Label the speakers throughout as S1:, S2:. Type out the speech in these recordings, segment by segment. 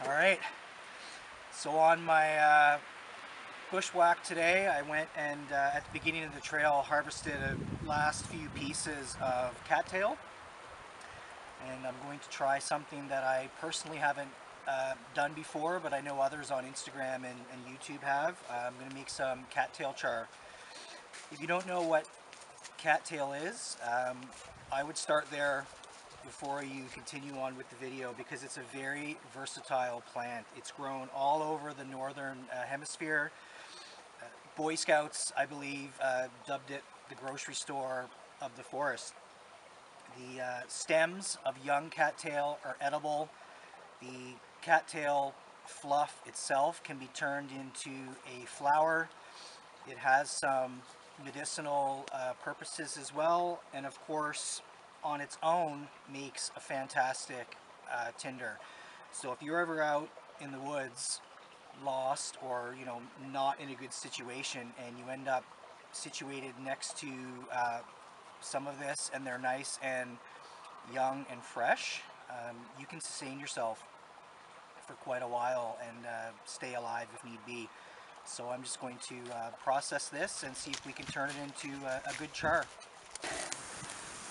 S1: Alright, so on my bushwhack today, I went and at the beginning of the trail harvested the last few pieces of cattail, and I'm going to try something that I personally haven't done before, but I know others on Instagram and YouTube have. I'm going to make some cattail char. If you don't know what cattail is, I would start there before you continue on with the video, because it's a very versatile plant. It's grown all over the northern hemisphere. Boy Scouts, I believe, dubbed it the grocery store of the forest. The stems of young cattail are edible. The cattail fluff itself can be turned into a flour. It has some medicinal purposes as well, and of course on its own makes a fantastic tinder. So if you're ever out in the woods lost, or not in a good situation, and you end up situated next to some of this and they're nice and young and fresh, you can sustain yourself for quite a while and stay alive if need be. So I'm just going to process this and see if we can turn it into a good char.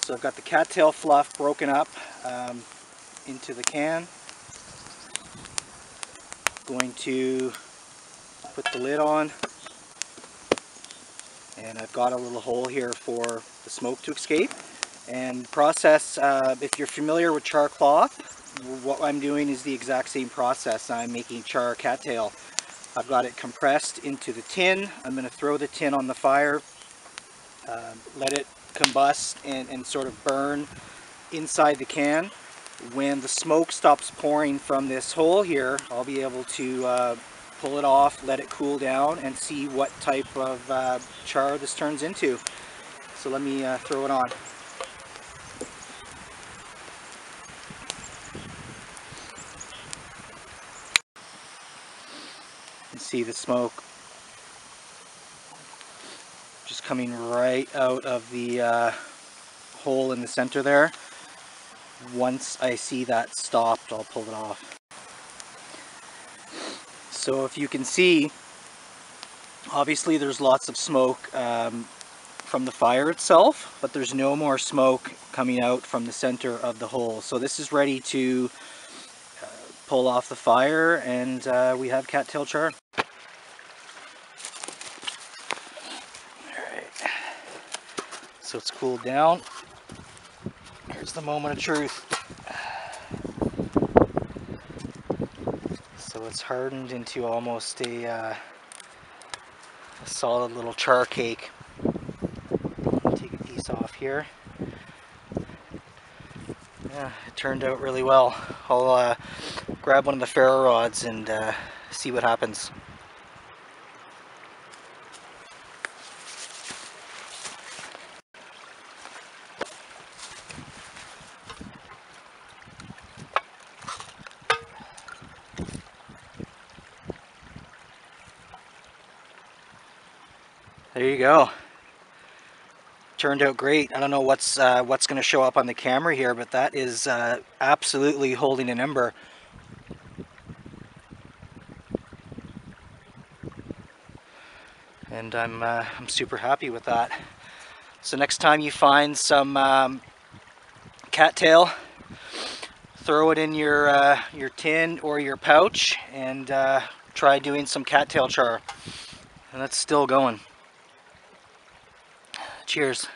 S1: So I've got the cattail fluff broken up into the can. Going to put the lid on, and I've got a little hole here for the smoke to escape. And process, if you're familiar with char cloth, what I'm doing is the exact same process. I'm making char cattail. I've got it compressed into the tin. I'm going to throw the tin on the fire, let it combust and sort of burn inside the can. When the smoke stops pouring from this hole here, I'll be able to pull it off, let it cool down, and see what type of char this turns into. So let me throw it on. You see the smoke just coming right out of the hole in the center there. Once I see that stopped, I'll pull it off. So if you can see, obviously there's lots of smoke from the fire itself, but there's no more smoke coming out from the center of the hole. So this is ready to pull off the fire, and we have cattail char. Alright, so it's cooled down. Here's the moment of truth. So it's hardened into almost a solid little char cake. Take a piece off here. Yeah, it turned out really well. I'll grab one of the ferro rods and see what happens. There you go. Turned out great. I don't know what's going to show up on the camera here, but that is absolutely holding an ember. And I'm super happy with that. So next time you find some cattail, throw it in your tin or your pouch, and try doing some cattail char. And that's still going. Cheers.